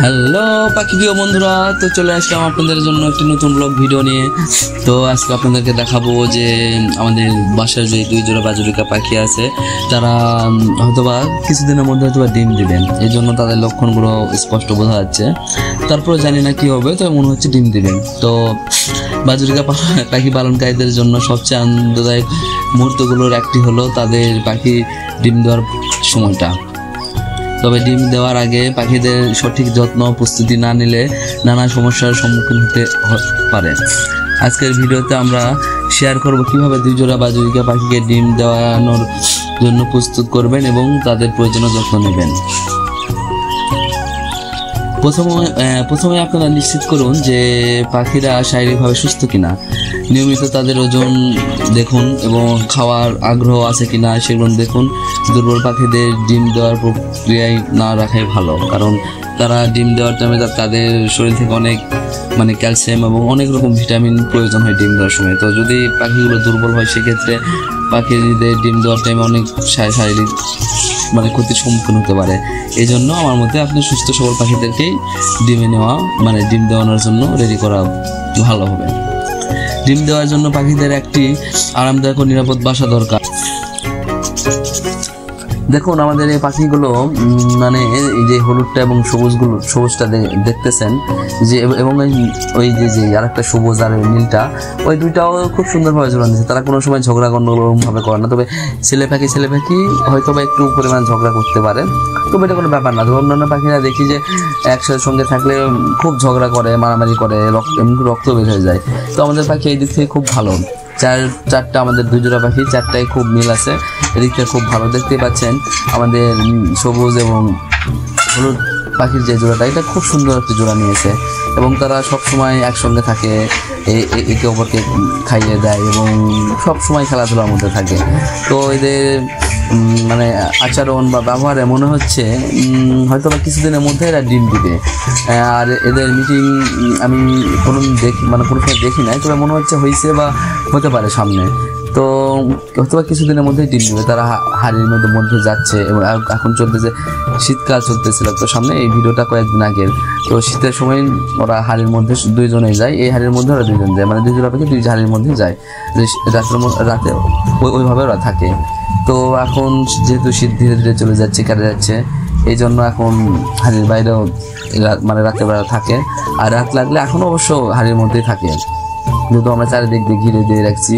Hello পাখি প্রিয় বন্ধুরা, তো চলে আসলাম আপনাদের জন্য একটি নতুন ব্লগ ভিডিও নিয়ে। তো আজকে আপনাদেরকে দেখাবো যে আমাদের বাসায় যে দুই জোড়া বাজুরিকা পাখি আছে, তারা হয়তোবা কিছুদিনের মধ্যে হয়তোবা ডিম দিবেন। এই জন্য তাদের লক্ষণগুলো স্পষ্ট বোঝা যাচ্ছে। তারপরে জানি না কি হবে, তো মনে হচ্ছে ডিম দিবেন। তো বাজুরিকা পাখি পালনকারীদের জন্য সবচেয়ে আনন্দদায়ক মুহূর্তগুলোর একটি হলো তাদের পাখি ডিম দেওয়ার সময়টা। তবে ডিম দেওয়ার আগে পাখিদের সঠিক যত্ন প্রস্তুতি না নিলে নানা সমস্যার সম্মুখীন হতে পারে। আজকের ভিডিওতে আমরা শেয়ার করব কিভাবে দুই জোড়া বাজুরিকা পাখিকে ডিম দেওয়ানোর জন্য প্রস্তুত করবেন এবং তাদের প্রয়োজনীয় যত্ন নেবেন। প্রথমে আপনারা নিশ্চিত করুন যে পাখিরা শারীরিকভাবে সুস্থ কিনা। নিয়মিত তাদের ওজন দেখুন এবং খাওয়ার আগ্রহ আছে কিনা সেগুলো দেখুন। দুর্বল পাখিদের ডিম দেওয়ার প্রক্রিয়ায় না রাখাই ভালো, কারণ তারা ডিম দেওয়ার টাইমে তাদের শরীর থেকে অনেক ক্যালসিয়াম এবং অনেক রকম ভিটামিন প্রয়োজন হয় ডিম দেওয়ার সময়। তো যদি পাখিগুলো দুর্বল হয় সেক্ষেত্রে পাখিদের ডিম দেওয়ার টাইমে অনেক শারীরিক ক্ষতির সম্মুখীন হতে পারে। এই জন্য আমার মতে আপনি সুস্থ সবল পাখিদেরকেই ডিম দেওয়ানোর জন্য রেডি করা ভালো হবে। ডিম দেওয়ার জন্য পাখিদের একটি আরামদায়ক ও নিরাপদ বাসা দরকার। দেখুন আমাদের এই পাখিগুলো এই যে হলুদটা এবং সবুজটা দেখতেছেন যে, এবং ওই যে আরেকটা সবুজ আর নীলটা, ওই দুইটাও খুব সুন্দরভাবে জোড়া দিচ্ছে। তারা কোনো সময় ঝগড়া গন্ডগোলভাবে করে না। তবে ছেলে পাখি হয়তো বা একটু পরিমাণ ঝগড়া করতে পারে, তবে এটা কোনো ব্যাপার না। অন্যান্য পাখিরা দেখি যে একসাথে সঙ্গে থাকলে খুব ঝগড়া করে, মারামারি করে, এমনকি রক্ত বের হয়ে যায়। তো আমাদের পাখি এই দিক থেকে খুব ভালো। চারটা আমাদের দুই জোড়া পাখি, চারটায় খুব মিল আছে, এদিক থেকে খুব ভালো। দেখতেই পাচ্ছেন আমাদের সবুজ এবং হলুদ পাখির যে জোড়াটা, এটা খুব সুন্দর একটি জোড়া নিয়েছে এবং তারা সবসময় একসঙ্গে থাকে, একে অপরকে খাইয়ে দেয় এবং সবসময় খেলাধুলার মধ্যে থাকে। তো এদের আচরণ বা ব্যবহারে মনে হচ্ছে হয়তো বা কিছুদিনের মধ্যে এরা ডিম দিবে। আর এদের মিটিং আমি কোনো সময় দেখি নাই, তবে মনে হচ্ছে হয়েছে বা হতে পারে সামনে। তো হয়তো বা কিছুদিনের মধ্যেই ডিম দিবে। তারা হাড়ির মধ্যে যাচ্ছে এবং এখন চলতেছে শীতকাল চলতেছিল, তো সামনে এই ভিডিওটা কয়েকদিন আগের। তো শীতের সময় ওরা হাড়ির মধ্যে দুইজনেই যায়, এই হাড়ির মধ্যে ওরা দুইজন যায়, দুই জোড়া পাখি দুই হাড়ির মধ্যে যায়, রাতে ওইভাবে ওরা থাকে। তো এখন যেহেতু শীত ধীরে ধীরে চলে যাচ্ছে, কেটে যাচ্ছে, এই জন্য এখন হাড়ির বাইরেও রাতের বেলা থাকে। আর রাত লাগলে এখনও অবশ্য হাড়ির মধ্যেই থাকে, যেহেতু আমরা চারিদিক দিয়ে ঘিরে দিয়ে রাখছি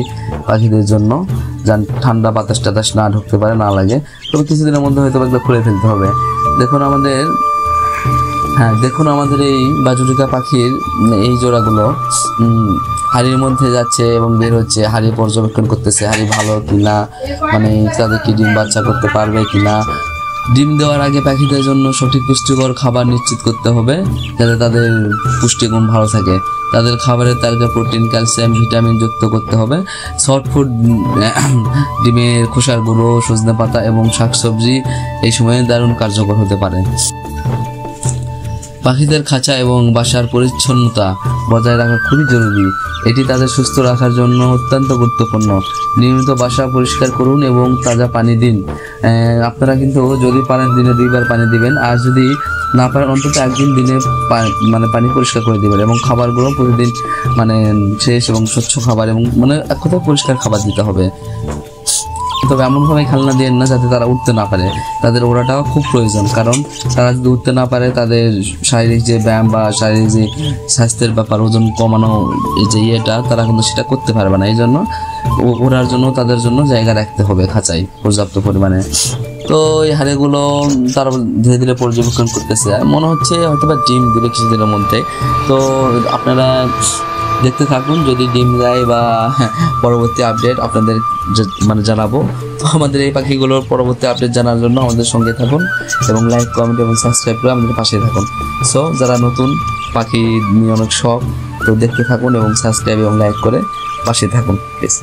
পাখিদের জন্য, যেন ঠান্ডা বাতাস টাতাস না ঢুকতে পারে, না লাগে। তবে কিছুদিনের মধ্যে হয়তো এগুলো খুলে ফেলতে হবে। দেখুন আমাদের এই বাজুরিকা পাখির এই জোড়াগুলো হাড়ির মধ্যে যাচ্ছে এবং বের হচ্ছে, হাড়ি পর্যবেক্ষণ করতেছে, হাড়ি ভালো কিনা, তাদের কি ডিম বাচ্চা করতে পারবে কিনা। ডিম দেওয়ার আগে পাখিদের জন্য সঠিক পুষ্টিকর খাবার নিশ্চিত করতে হবে, যাতে তাদের পুষ্টিগুণ ভালো থাকে। তাদের খাবারের তালিকা প্রোটিন, ক্যালসিয়াম, ভিটামিন যুক্ত করতে হবে। সফট ফুড, ডিমের খোসার গুঁড়ো, সজনে পাতা এবং শাকসবজি এই সময়ে দারুণ কার্যকর হতে পারে। পাখিদের খাঁচা এবং বাসার পরিচ্ছন্নতা বজায় রাখা খুবই জরুরি। এটি তাদের সুস্থ রাখার জন্য অত্যন্ত গুরুত্বপূর্ণ। নিয়মিত বাসা পরিষ্কার করুন এবং তাজা পানি দিন। আপনারা কিন্তু যদি পারেন দিনে 2 বার পানি দিবেন, আর যদি না পারেন অন্তত একদিন দিনে পানি পরিষ্কার করে দিবেন এবং খাবারগুলো প্রতিদিন ফ্রেশ এবং স্বচ্ছ খাবার এবং এক কথায় পরিষ্কার খাবার দিতে হবে। তবে এমনভাবে খেলনা দিয়ে না যাতে তারা উঠতে না পারে। তাদের ওড়াটাও খুব প্রয়োজন, কারণ তারা যদি উঠতে না পারে তাদের শারীরিক যে ব্যায়াম বা শারীরিক যে স্বাস্থ্যের ব্যাপার, ওজন কমানো যে তারা কিন্তু সেটা করতে পারবে না। এই জন্য ওড়ার জন্য তাদের জন্য জায়গা রাখতে হবে খাঁচায় পর্যাপ্ত পরিমাণে। তো এই হাড়িগুলো তারা ধীরে ধীরে পর্যবেক্ষণ করতেছে, মনে হচ্ছে হয়তো বা ডিম দিবে কিছুদিনের মধ্যে। তো আপনারা দেখতে থাকুন, যদি ডিম দেয় বা পরবর্তী আপডেট আপনাদের জানাবো। তো আমাদের এই পাখিগুলোর পরবর্তী আপডেট জানার জন্য আমাদের সঙ্গে থাকুন এবং লাইক, কমেন্ট এবং সাবস্ক্রাইব করে আমাদের পাশে থাকুন। সো যারা নতুন পাখি নিয়ে অনেক শখ, তো দেখতে থাকুন এবং সাবস্ক্রাইব এবং লাইক করে পাশে থাকুন প্লিজ।